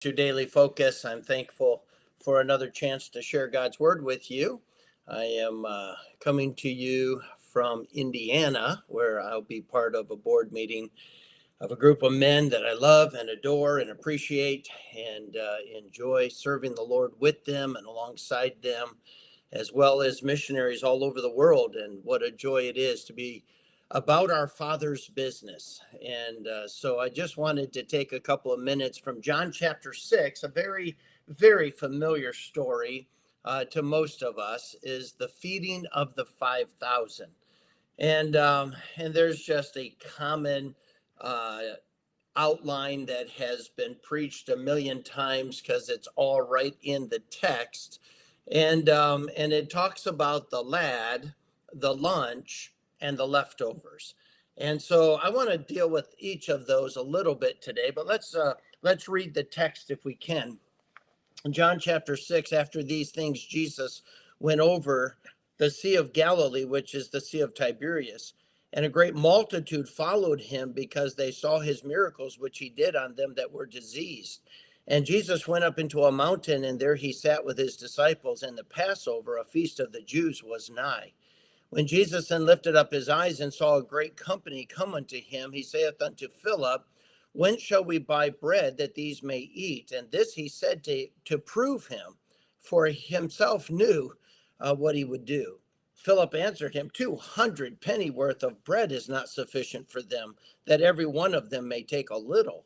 To Daily Focus. I'm thankful for another chance to share God's Word with you. I am coming to you from Indiana, where I'll be part of a board meeting of a group of men that I love and adore and appreciate and enjoy serving the Lord with them and alongside them, as well as missionaries all over the world. And what a joy it is to be about our Father's business. And so I just wanted to take a couple of minutes from John chapter 6, a very, very familiar story to most of us, is the feeding of the 5,000. And there's just a common uh, outline that has been preached a million times because it's all right in the text. And it talks about the lad, the lunch, and the leftovers. And so I want to deal with each of those a little bit today, but let's read the text if we can. In John chapter 6, after these things, Jesus went over the Sea of Galilee, which is the Sea of Tiberias. And a great multitude followed him because they saw his miracles, which he did on them that were diseased. And Jesus went up into a mountain, and there he sat with his disciples. And the Passover, a feast of the Jews, was nigh. When Jesus then lifted up his eyes and saw a great company come unto him, he saith unto Philip, when shall we buy bread that these may eat? And this he said to prove him, for himself knew what he would do. Philip answered him, 200 pennyworth of bread is not sufficient for them, that every one of them may take a little.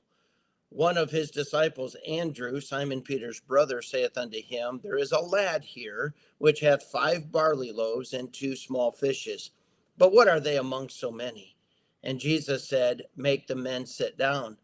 One of his disciples, Andrew, Simon Peter's brother, saith unto him, there is a lad here, which hath 5 barley loaves and 2 small fishes. But what are they among so many? And Jesus said, make the men sit down.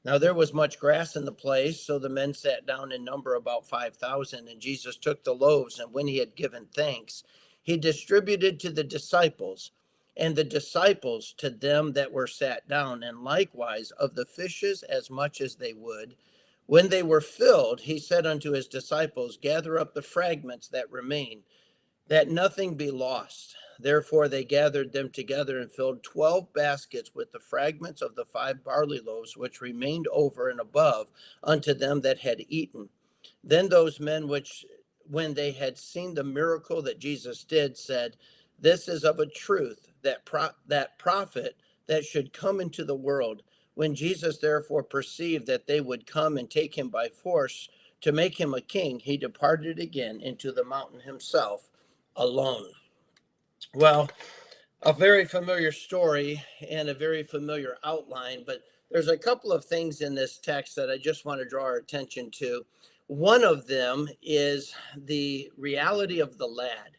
Now there was much grass in the place, so the men sat down in number about 5,000. And Jesus took the loaves, and when he had given thanks, he distributed to the disciples, and the disciples to them that were sat down, and likewise of the fishes as much as they would. When they were filled, he said unto his disciples, gather up the fragments that remain, that nothing be lost. Therefore they gathered them together and filled 12 baskets with the fragments of the 5 barley loaves, which remained over and above unto them that had eaten. Then those men which, when they had seen the miracle that Jesus did, said, this is of a truth that prophet that should come into the world. When Jesus therefore perceived that they would come and take him by force to make him a king, he departed again into the mountain himself alone. Well, a very familiar story and a very familiar outline, but there's a couple of things in this text that I just want to draw our attention to. One of them is the reality of the lad.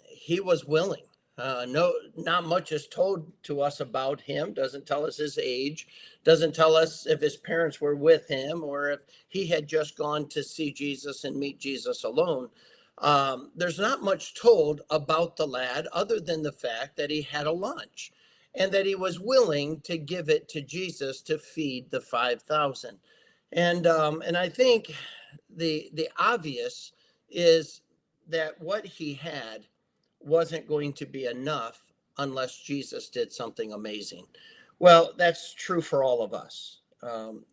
He was willing. No, not much is told to us about him. Doesn't tell us his age. Doesn't tell us if his parents were with him or if he had just gone to see Jesus and meet Jesus alone. There's not much told about the lad other than the fact that he had a lunch and that he was willing to give it to Jesus to feed the 5,000. And I think the obvious is that what he had wasn't going to be enough unless Jesus did something amazing. Well, that's true for all of us.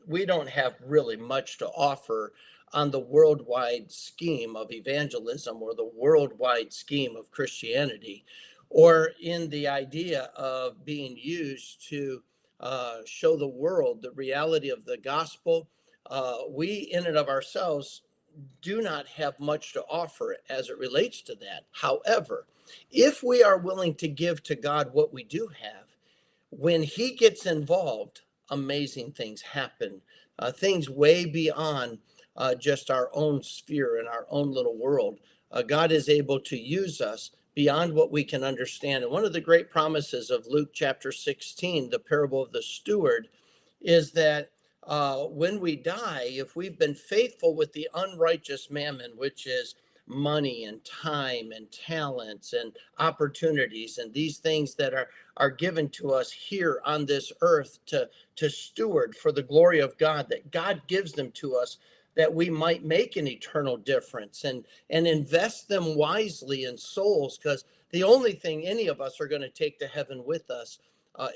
We don't have really much to offer on the worldwide scheme of evangelism or the worldwide scheme of Christianity, or in the idea of being used to show the world the reality of the gospel. We, in and of ourselves, do not have much to offer as it relates to that. However, if we are willing to give to God what we do have, when he gets involved, amazing things happen, things way beyond just our own sphere and our own little world. God is able to use us beyond what we can understand. And one of the great promises of Luke chapter 16, the parable of the steward, is that when we die, if we've been faithful with the unrighteous mammon, which is money and time and talents and opportunities and these things that are given to us here on this earth to steward for the glory of God, that God gives them to us that we might make an eternal difference and invest them wisely in souls, because the only thing any of us are going to take to heaven with us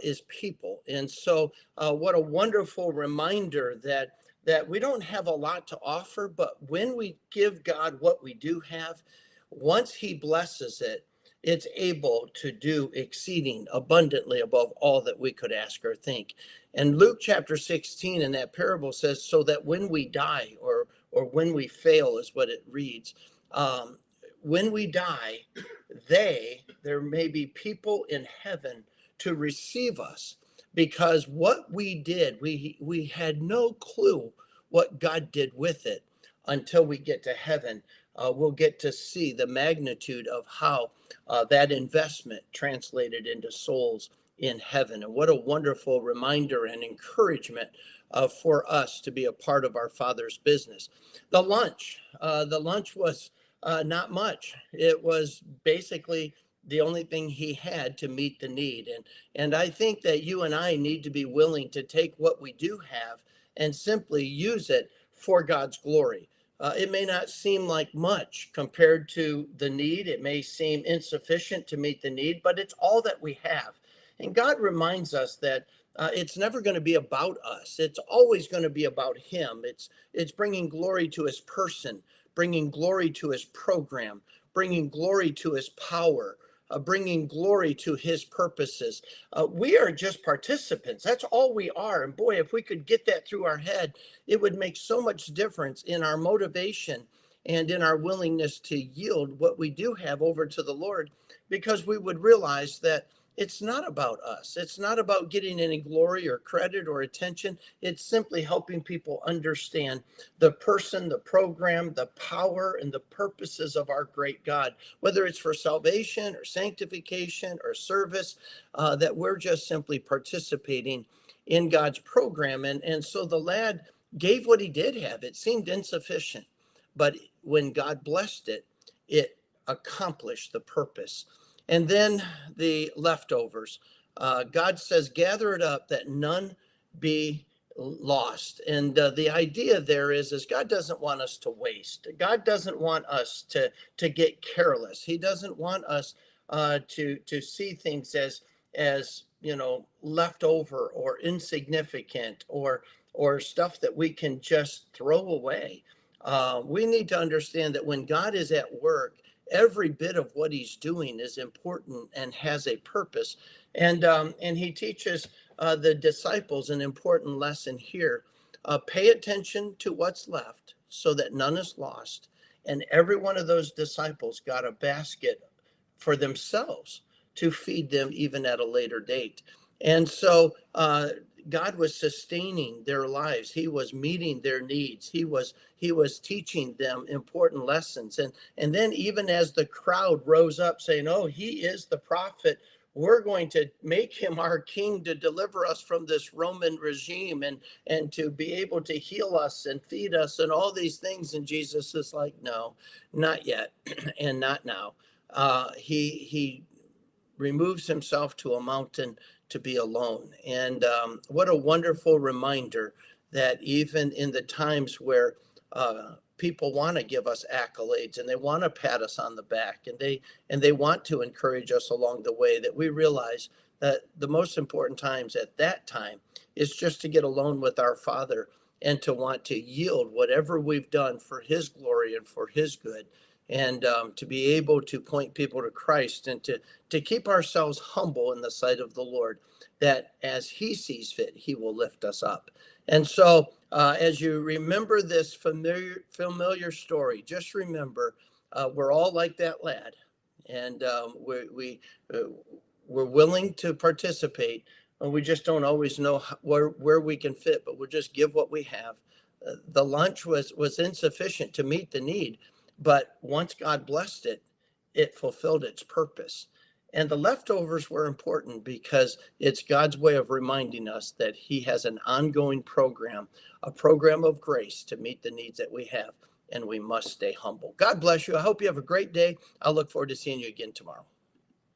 is people. And so what a wonderful reminder that that we don't have a lot to offer, but when we give God what we do have, once he blesses it, it's able to do exceeding abundantly above all that we could ask or think. And Luke chapter 16 in that parable says, so that when we die, or when we fail is what it reads, when we die, there may be people in heaven to receive us, because what we did, we had no clue what God did with it until we get to heaven. We'll get to see the magnitude of how that investment translated into souls in heaven. And what a wonderful reminder and encouragement for us to be a part of our Father's business. The lunch was not much. It was basically the only thing he had to meet the need. And I think that you and I need to be willing to take what we do have and simply use it for God's glory. It may not seem like much compared to the need. It may seem insufficient to meet the need, but it's all that we have. And God reminds us that it's never going to be about us. It's always going to be about him. It's bringing glory to his person, bringing glory to his program, bringing glory to his power, bringing glory to his purposes. We are just participants. That's all we are. And boy, if we could get that through our head, it would make so much difference in our motivation and in our willingness to yield what we do have over to the Lord, because we would realize that it's not about us. It's not about getting any glory or credit or attention. It's simply helping people understand the person, the program, the power, and the purposes of our great God, whether it's for salvation or sanctification or service, that we're just simply participating in God's program. And so the lad gave what he did have. It seemed insufficient, but when God blessed it, it accomplished the purpose. And then the leftovers. God says, gather it up that none be lost. And the idea there is God doesn't want us to waste. God doesn't want us to get careless. He doesn't want us to see things as left over or insignificant or stuff that we can just throw away. We need to understand that when God is at work, every bit of what he's doing is important and has a purpose. And he teaches the disciples an important lesson here. Pay attention to what's left so that none is lost. And every one of those disciples got a basket for themselves to feed them even at a later date. And so God was sustaining their lives. He was meeting their needs. He was teaching them important lessons. And then even as the crowd rose up saying, oh, he is the prophet, we're going to make him our king to deliver us from this Roman regime and to be able to heal us and feed us and all these things. And Jesus is like, no, not yet and not now. He removes himself to a mountain to be alone. And what a wonderful reminder that even in the times where people want to give us accolades and they want to pat us on the back and they want to encourage us along the way, that we realize that the most important times at that time is just to get alone with our Father and to want to yield whatever we've done for his glory and for his good. And to be able to point people to Christ and to keep ourselves humble in the sight of the Lord, that as he sees fit, he will lift us up. And so as you remember this familiar story, just remember we're all like that lad. And we're willing to participate. We just don't always know where we can fit, but we'll just give what we have. The lunch was insufficient to meet the need. But once God blessed it, it fulfilled its purpose. And the leftovers were important because it's God's way of reminding us that he has an ongoing program, a program of grace to meet the needs that we have. And we must stay humble. God bless you. I hope you have a great day. I'll look forward to seeing you again tomorrow.